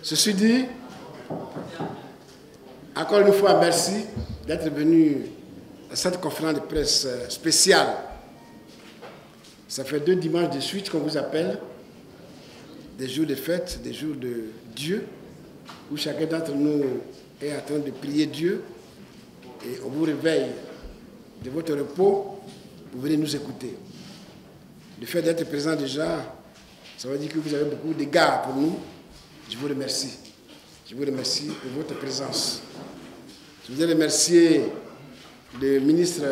Ceci dit, encore une fois, merci d'être venu à cette conférence de presse spéciale. Ça fait 2 dimanches de suite qu'on vous appelle, des jours de fête, des jours de Dieu, où chacun d'entre nous est en train de prier Dieu et on vous réveille de votre repos pour venir nous écouter. Le fait d'être présent déjà, ça veut dire que vous avez beaucoup d'égards pour nous. Je vous remercie. Je vous remercie pour votre présence. Je voudrais remercier le ministre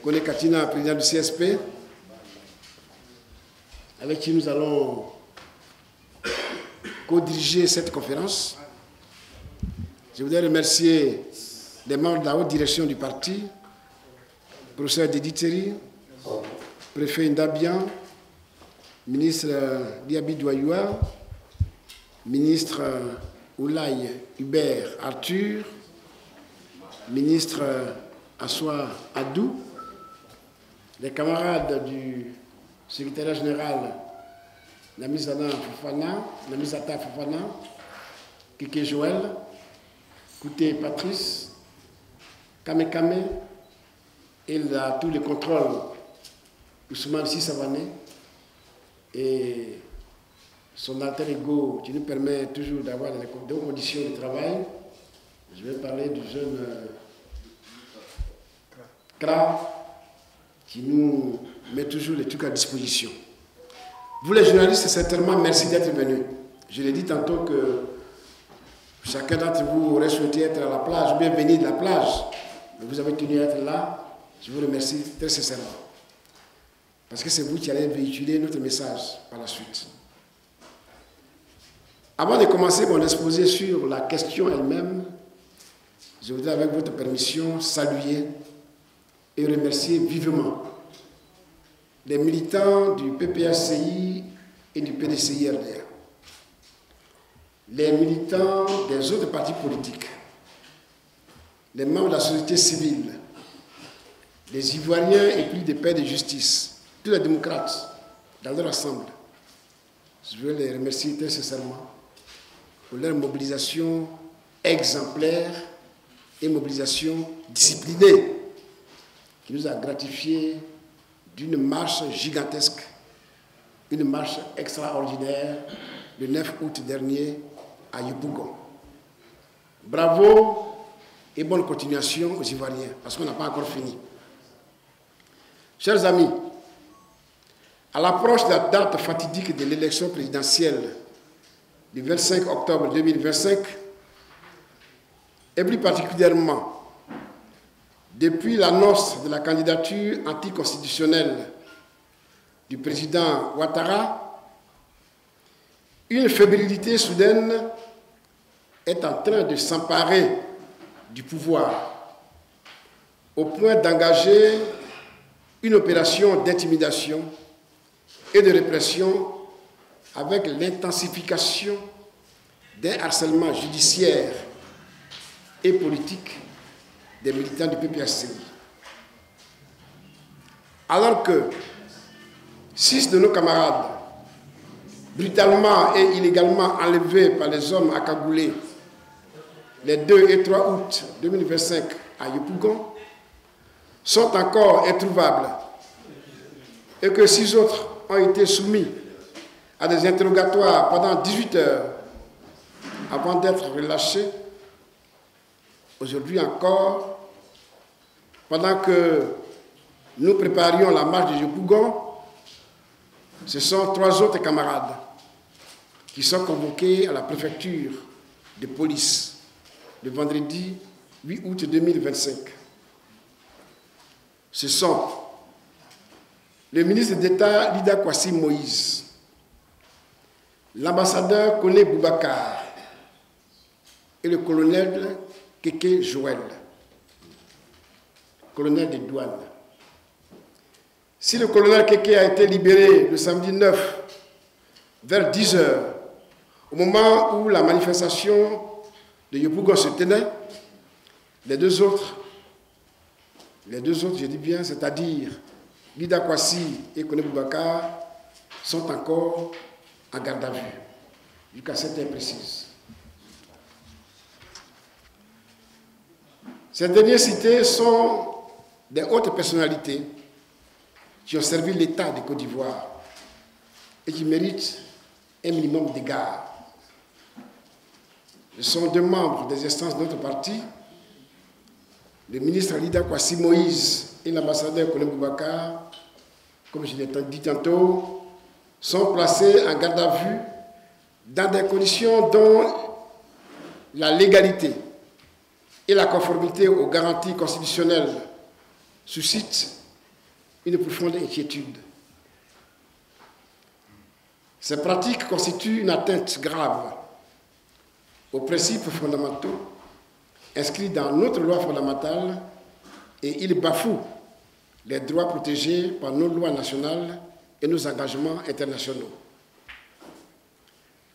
Kone Katina, président du CSP, avec qui nous allons co-diriger cette conférence. Je voudrais remercier les membres de la haute direction du parti, professeur Dédi Thierry, préfet Ndabian, ministre Diaby Douayoua, ministre Oulaye Hubert Arthur, ministre Assoa Adou, les camarades du secrétariat général Namizata Fofana, Kike Joël, Kouté Patrice, Kame Kame, et tous les contrôles Ousmane Sissavané et son alter ego qui nous permet toujours d'avoir des conditions de travail. Je vais parler du jeune Kra qui nous met toujours les trucs à disposition. Vous les journalistes, certainement merci d'être venus. Je l'ai dit tantôt que chacun d'entre vous aurait souhaité être à la plage, ou bien venir de la plage. Mais vous avez tenu à être là. Je vous remercie très sincèrement. Parce que c'est vous qui allez véhiculer notre message par la suite. Avant de commencer mon exposé sur la question elle-même, je voudrais, avec votre permission, saluer et remercier vivement les militants du PPACI et du PDCI-RDA, les militants des autres partis politiques, les membres de la société civile, les Ivoiriens épris des pères de justice, tous les démocrates dans leur ensemble. Je veux les remercier très sincèrement pour leur mobilisation exemplaire et mobilisation disciplinée qui nous a gratifié d'une marche gigantesque, une marche extraordinaire le 9 août dernier à Yopougon. Bravo et bonne continuation aux Ivoiriens, parce qu'on n'a pas encore fini. Chers amis, à l'approche de la date fatidique de l'élection présidentielle du 25 octobre 2025, et plus particulièrement depuis l'annonce de la candidature anticonstitutionnelle du président Ouattara, une fébrilité soudaine est en train de s'emparer du pouvoir au point d'engager une opération d'intimidation et de répression avec l'intensification d'un harcèlement judiciaire et politique des militants du PPACI. Alors que 6 de nos camarades, brutalement et illégalement enlevés par les hommes accagoulés les 2 et 3 août 2025 à Yopougon, sont encore introuvables et que 6 autres ont été soumis à des interrogatoires pendant 18 heures avant d'être relâchés. Aujourd'hui encore, pendant que nous préparions la marche de Yopougon, ce sont 3 autres camarades qui sont convoqués à la préfecture de police le vendredi 8 août 2025. Ce sont le ministre d'État Lida Kwasi Moïse, l'ambassadeur Kone Boubacar et le colonel Keke Joël, colonel des douanes. Si le colonel Keke a été libéré le samedi 9 vers 10 heures, au moment où la manifestation de Yopougon se tenait, les deux autres, je dis bien, c'est-à-dire Lida Kwasi et Kone Boubacar, sont encore en garde à vue. jusqu'à cette heure précise. Ces derniers cités sont des hautes personnalités qui ont servi l'État de Côte d'Ivoire et qui méritent un minimum d'égard. Ce sont deux membres des instances de notre parti, le ministre Alida Kwasi Moïse et l'ambassadeur Kone Boubacar, comme je l'ai dit tantôt, sont placés en garde à vue dans des conditions dont la légalité et la conformité aux garanties constitutionnelles suscitent une profonde inquiétude. Ces pratiques constituent une atteinte grave aux principes fondamentaux inscrits dans notre loi fondamentale et ils bafouent les droits protégés par nos lois nationales et nos engagements internationaux.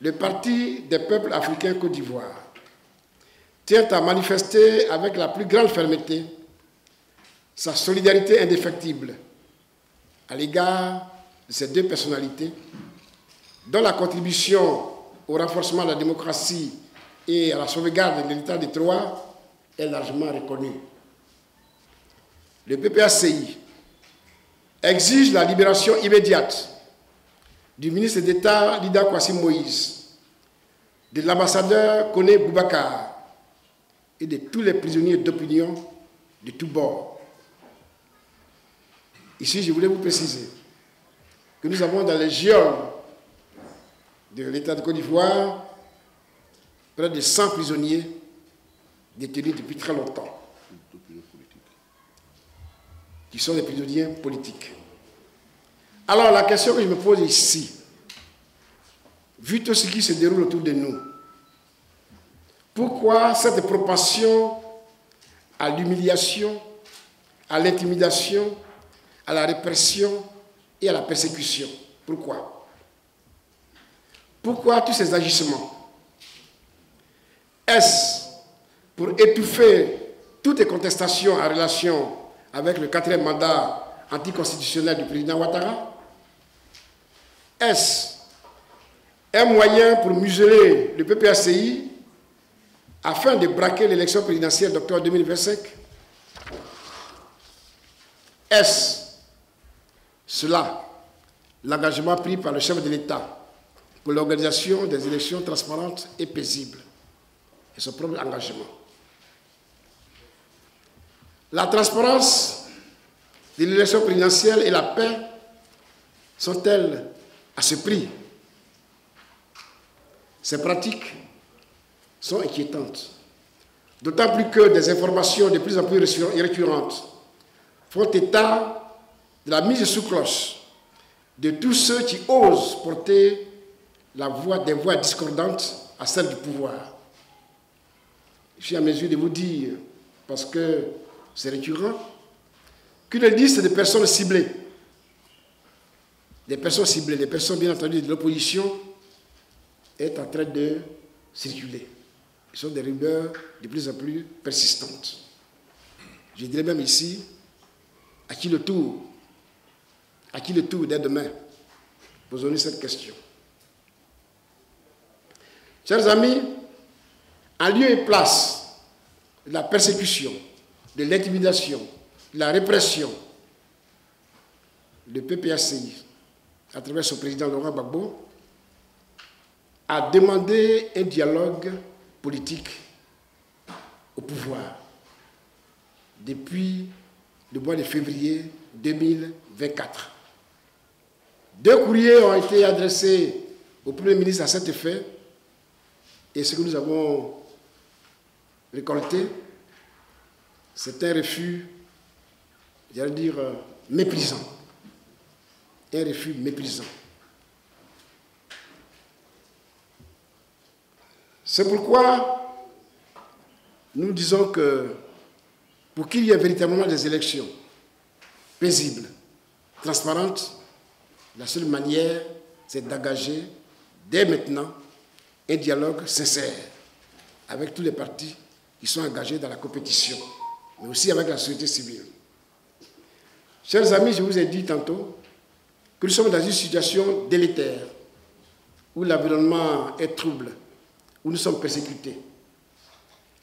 Le Parti des peuples africains Côte d'Ivoire tient à manifester avec la plus grande fermeté sa solidarité indéfectible à l'égard de ces deux personnalités dont la contribution au renforcement de la démocratie et à la sauvegarde de l'État de droit est largement reconnue. Le PPACI exige la libération immédiate du ministre d'État Alida Kwasi Moïse, de l'ambassadeur Kone Boubacar et de tous les prisonniers d'opinion de tous bords. Ici, je voulais vous préciser que nous avons dans les geôles de l'État de Côte d'Ivoire près de 100 prisonniers détenus depuis très longtemps, qui sont des prisonniers politiques. Alors la question que je me pose ici, vu tout ce qui se déroule autour de nous, pourquoi cette propension à l'humiliation, à l'intimidation, à la répression et à la persécution? Pourquoi? Pourquoi tous ces agissements? Est-ce pour étouffer toutes les contestations en relation avec le 4e mandat anticonstitutionnel du président Ouattara? Est-ce un moyen pour museler le PPACI afin de braquer l'élection présidentielle d'octobre 2025? Est-ce cela l'engagement pris par le chef de l'État pour l'organisation des élections transparentes et paisibles et son propre engagement? La transparence de l'élection présidentielle et la paix sont-elles à ce prix? Ces pratiques sont inquiétantes, d'autant plus que des informations de plus en plus récurrentes font état de la mise sous cloche de tous ceux qui osent porter des voix discordantes à celles du pouvoir. Je suis à mesure de vous dire, parce que c'est récurrent, qu'une liste de personnes ciblées, des personnes bien entendu de l'opposition, est en train de circuler. Ce sont des rumeurs de plus en plus persistantes. Je dirais même ici, à qui le tour dès demain? Posons-nous cette question. Chers amis, en lieu et place de la persécution, de l'intimidation, de la répression, le PPACI, à travers son président Laurent Gbagbo, a demandé un dialogue politique au pouvoir depuis le mois de février 2024. 2 courriers ont été adressés au Premier ministre à cet effet, et ce que nous avons récolté, c'est un refus, j'allais dire, méprisant. Un refus méprisant. C'est pourquoi nous disons que pour qu'il y ait véritablement des élections paisibles, transparentes, la seule manière, c'est d'engager dès maintenant un dialogue sincère avec tous les partis qui sont engagés dans la compétition, mais aussi avec la société civile. Chers amis, je vous ai dit tantôt que nous sommes dans une situation délétère où l'environnement est trouble, où nous sommes persécutés,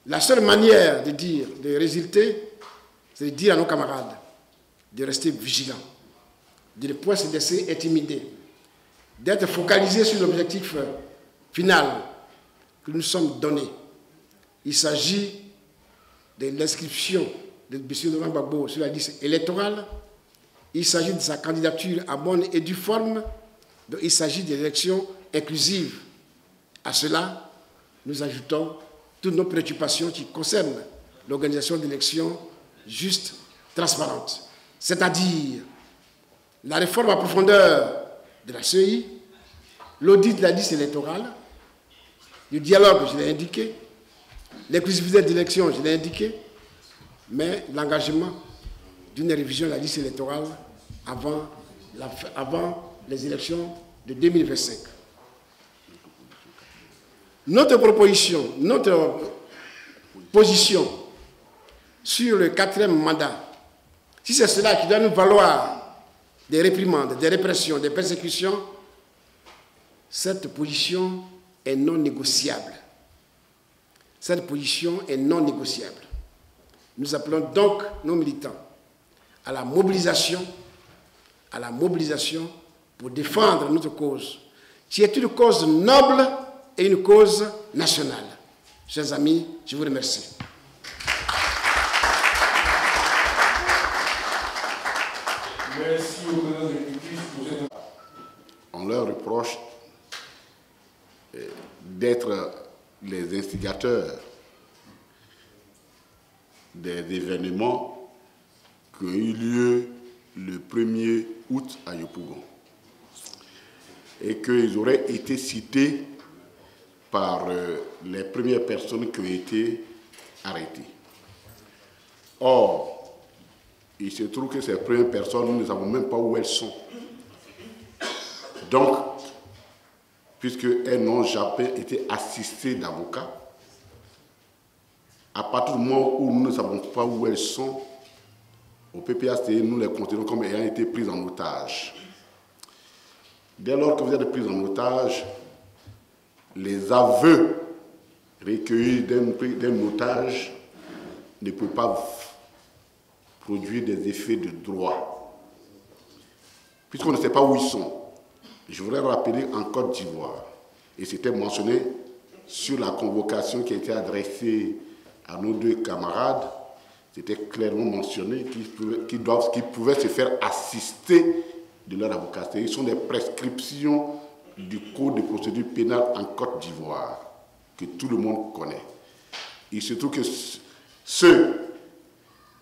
la seule manière de résulter, c'est de dire à nos camarades de rester vigilants, de ne pas se laisser intimider, d'être focalisés sur l'objectif final que nous sommes donnés. Il s'agit de l'inscription de M. Laurent Gbagbo sur la liste électorale. Il s'agit de sa candidature à bonne et due forme. Donc, il s'agit d'élections inclusives. À cela, nous ajoutons toutes nos préoccupations qui concernent l'organisation d'élections justes, transparentes. C'est-à-dire la réforme à profondeur de la CEI, l'audit de la liste électorale, le dialogue, je l'ai indiqué, l'inclusivité d'élections, je l'ai indiqué, mais l'engagement d'une révision de la liste électorale avant les élections de 2025. Notre proposition, notre position sur le 4e mandat, si c'est cela qui doit nous valoir des réprimandes, des répressions, des persécutions, cette position est non négociable. Cette position est non négociable. Nous appelons donc nos militants à la mobilisation pour défendre notre cause, qui est une cause noble et une cause nationale. Chers amis, je vous remercie. Merci au président de l'Église pour cette... On leur reproche d'être les instigateurs des événements qui ont eu lieu le 1er août à Yopougon et qu'ils auraient été cités par les premières personnes qui ont été arrêtées. Or, il se trouve que ces premières personnes, nous ne savons même pas où elles sont. Donc, puisqu'elles n'ont jamais été assistées d'avocats, à partir du moment où nous ne savons pas où elles sont, au PPAC, nous les considérons comme ayant été prises en otage. Dès lors que vous êtes prises en otage, les aveux recueillis d'un otage ne peuvent pas produire des effets de droit. Puisqu'on ne sait pas où ils sont, je voudrais rappeler en Côte d'Ivoire, et c'était mentionné sur la convocation qui a été adressée à nos deux camarades, c'était clairement mentionné qu'ils pouvaient se faire assister de leur avocat. Ce sont des prescriptions du Code de procédure pénale en Côte d'Ivoire, que tout le monde connaît. Il se trouve que ceux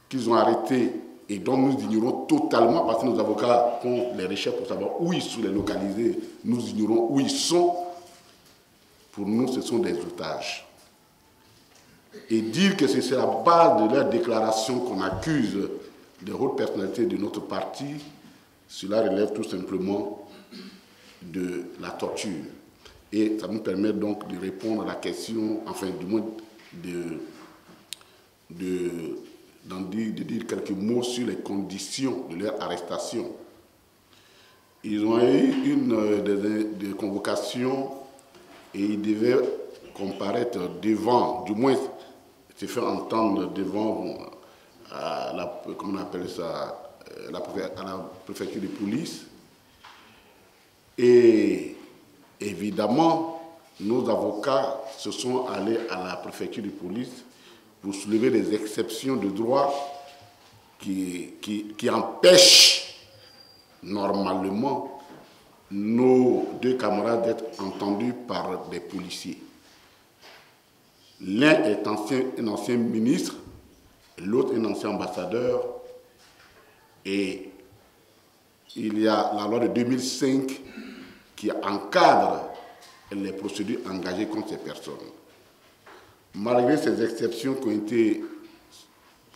qu'ils ont arrêtés et dont nous ignorons totalement, parce que nos avocats font les recherches pour savoir où ils sont, les localiser, nous ignorons où ils sont, pour nous ce sont des otages. Et dire que c'est la base de leur déclaration qu'on accuse des hautes personnalités de notre parti, cela relève tout simplement de la torture. Et ça nous permet donc de répondre à la question, enfin du moins de dire quelques mots sur les conditions de leur arrestation. Ils ont eu des convocations et ils devaient comparaître devant, du moins se faire entendre devant à la préfecture de police. Et évidemment, nos avocats se sont allés à la préfecture de police pour soulever des exceptions de droit qui empêchent normalement nos deux camarades d'être entendus par des policiers. L'un est un ancien ministre, l'autre un ancien ambassadeur, et il y a la loi de 2005 qui encadre les procédures engagées contre ces personnes. Malgré ces exceptions qui ont été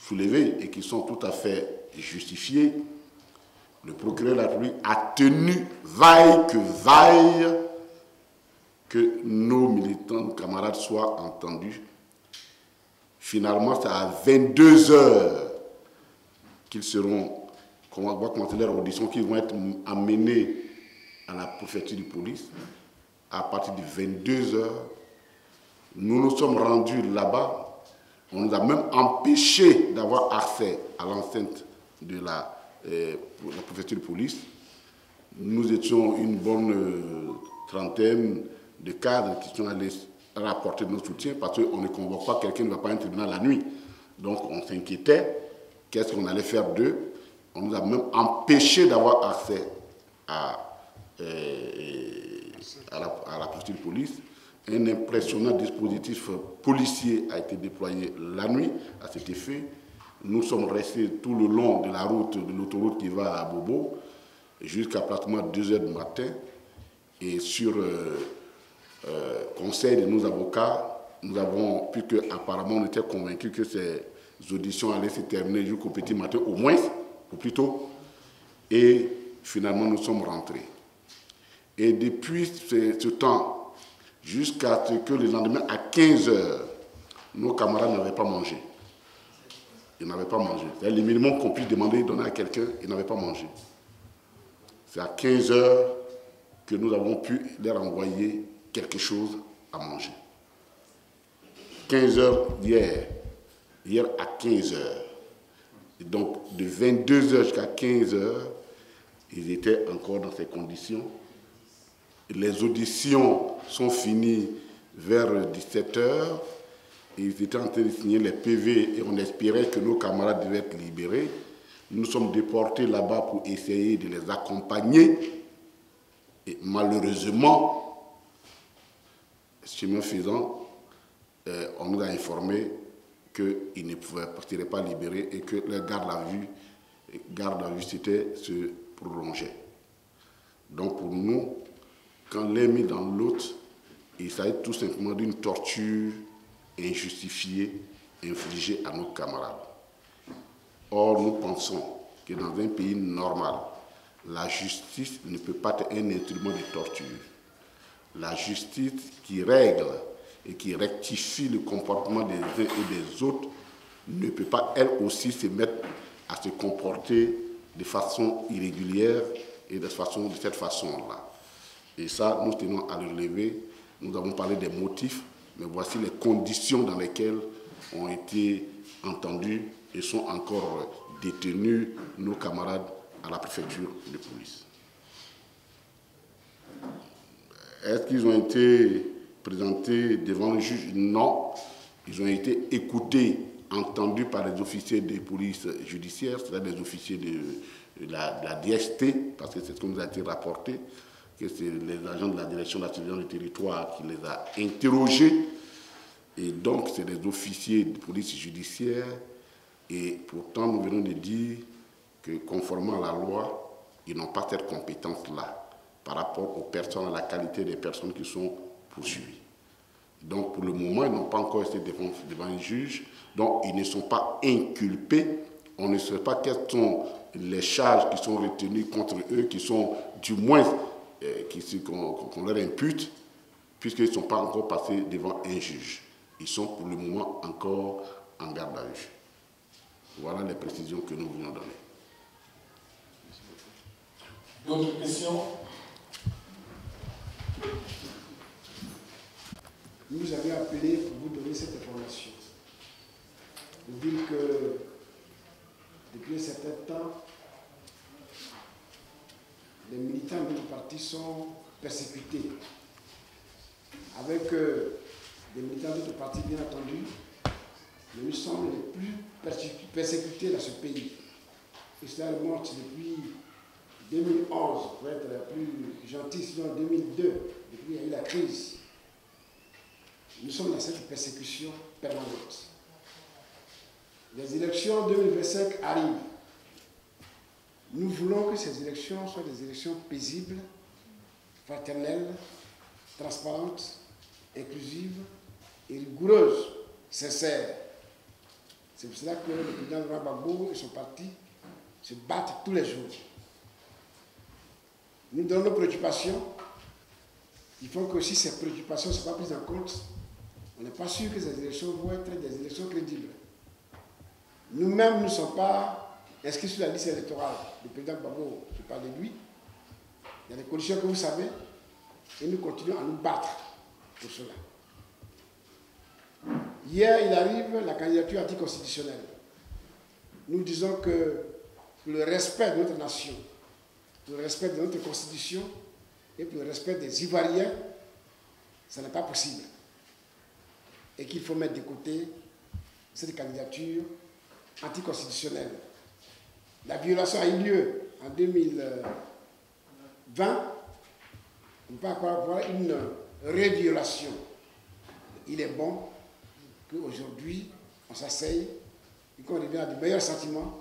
soulevées et qui sont tout à fait justifiées, le procureur de la République a tenu, vaille que nos militants, nos camarades soient entendus. Finalement, c'est à 22 heures qu'ils seront, on va commencer leur audition, qu'ils vont être amenés à la préfecture de police. à partir de 22 heures. Nous nous sommes rendus là-bas. On nous a même empêché d'avoir accès à l'enceinte de la préfecture de police. Nous étions une bonne trentaine de cadres qui sont allés rapporter notre soutien parce qu'on ne convoque pas quelqu'un qui ne va pas à un tribunal la nuit. Donc on s'inquiétait. Qu'est-ce qu'on allait faire d'eux? On nous a même empêché d'avoir accès à la préfecture de police. Un impressionnant dispositif policier a été déployé la nuit à cet effet. Nous sommes restés tout le long de la route, de l'autoroute qui va à Bobo, jusqu'à pratiquement 2 heures du matin. Et sur conseil de nos avocats, nous avons, puisque apparemment on était convaincus que ces auditions allaient se terminer jusqu'au petit matin, au moins, ou plus tôt. Et finalement, nous sommes rentrés. Et depuis ce temps, jusqu'à ce que le lendemain, à 15 heures, nos camarades n'avaient pas mangé. Ils n'avaient pas mangé. C'est le minimum qu'on puisse demander, donner à quelqu'un, ils n'avaient pas mangé. C'est à 15 heures que nous avons pu leur envoyer quelque chose à manger. 15 heures hier à 15 heures. Et donc, de 22 heures jusqu'à 15 heures, ils étaient encore dans ces conditions. Les auditions sont finies vers 17 heures. Ils étaient en train de signer les PV et on espérait que nos camarades devaient être libérés. Nous sommes déportés là-bas pour essayer de les accompagner. Et malheureusement, chemin faisant, on nous a informé qu'ils ne seraient pas libérés et que leur garde à vue se prolongeait. Donc pour nous, quand l'un mis dans l'autre, il s'agit tout simplement d'une torture injustifiée infligée à nos camarades. Or, nous pensons que dans un pays normal, la justice ne peut pas être un instrument de torture. La justice qui règle et qui rectifie le comportement des uns et des autres ne peut pas, elle aussi, se mettre à se comporter de façon irrégulière et de cette façon-là. Et ça, nous tenons à le relever. Nous avons parlé des motifs, mais voici les conditions dans lesquelles ont été entendus et sont encore détenus nos camarades à la préfecture de police. Est-ce qu'ils ont été présentés devant le juge? Non. Ils ont été écoutés, entendus par les officiers de police judiciaire, c'est-à-dire les officiers de la DST, parce que c'est ce qui nous a été rapporté, que c'est les agents de la direction de la surveillance du territoire qui les a interrogés. Et donc, c'est des officiers de police judiciaire. Et pourtant, nous venons de dire que, conformément à la loi, ils n'ont pas cette compétence-là par rapport aux personnes, à la qualité des personnes qui sont poursuivies. Donc, pour le moment, ils n'ont pas encore été devant un juge. Donc, ils ne sont pas inculpés. On ne sait pas quelles sont les charges qui sont retenues contre eux, qui sont du moins qu'on leur impute, puisqu'ils ne sont pas encore passés devant un juge. Ils sont pour le moment encore en garde à vue. Voilà les précisions que nous voulons donner. D'autres questions? Nous vous avions appelé pour vous donner cette information. Vous dire que depuis un certain temps, les militants de notre parti sont persécutés. Avec des militants de notre parti, bien entendu, mais nous sommes les plus persécutés dans ce pays. Et cela remonte depuis 2011, pour être la plus gentille, sinon 2002, depuis qu'il y a eu la crise. Nous sommes dans cette persécution permanente. Les élections 2025 arrivent. Nous voulons que ces élections soient des élections paisibles, fraternelles, transparentes, inclusives et rigoureuses, sincères. C'est pour cela que le président Laurent Gbagbo et son parti se battent tous les jours. Nous donnons nos préoccupations. Il faut que si ces préoccupations ne sont pas prises en compte, on n'est pas sûr que ces élections vont être des élections crédibles. Nous-mêmes ne sommes pas inscrits sur la liste électorale du président Gbagbo, je parle de lui. Il y a des conditions que vous savez. et nous continuons à nous battre pour cela. Hier, il arrive la candidature anticonstitutionnelle. Nous disons que pour le respect de notre nation, pour le respect de notre constitution et pour le respect des Ivoiriens, ce n'est pas possible. Et qu'il faut mettre de côté cette candidature anticonstitutionnelle. La violation a eu lieu en 2020. On ne peut pas avoir une réviolation. Il est bon qu'aujourd'hui, on s'asseye et qu'on revienne à de meilleurs sentiments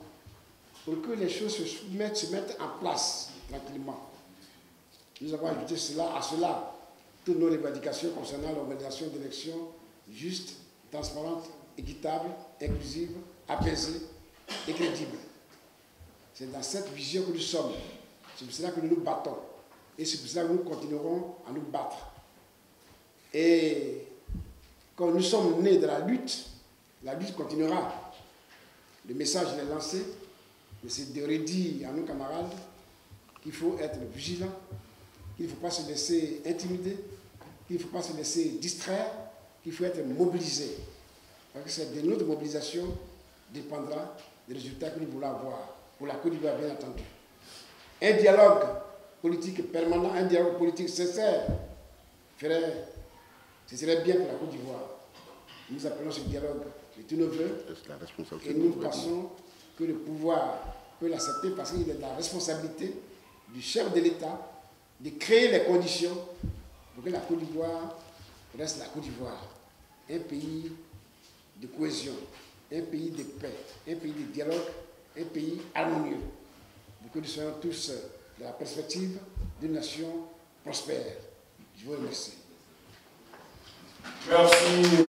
pour que les choses se mettent en place tranquillement. Nous avons ajouté à cela toutes nos revendications concernant l'organisation d'élections justes, transparentes, équitables, inclusives, apaisées et crédibles. C'est dans cette vision que nous sommes. C'est pour cela que nous nous battons. Et c'est pour cela que nous continuerons à nous battre. Et quand nous sommes nés de la lutte continuera. Le message est lancé, mais c'est de redire à nos camarades qu'il faut être vigilant, qu'il ne faut pas se laisser intimider, qu'il ne faut pas se laisser distraire, qu'il faut être mobilisé. Parce que c'est de notre mobilisation dépendra des résultats que nous voulons avoir, pour la Côte d'Ivoire bien entendu. Un dialogue politique permanent, un dialogue politique sincère, ce serait bien pour la Côte d'Ivoire. Nous appelons ce dialogue de tous nos voeux et nous pensons que le pouvoir peut l'accepter parce qu'il est de la responsabilité du chef de l'État de créer les conditions pour que la Côte d'Ivoire reste la Côte d'Ivoire, un pays de cohésion, un pays de paix, un pays de dialogue, un pays harmonieux, pour que nous soyons tous dans la perspective d'une nation prospère. Je vous remercie. Merci.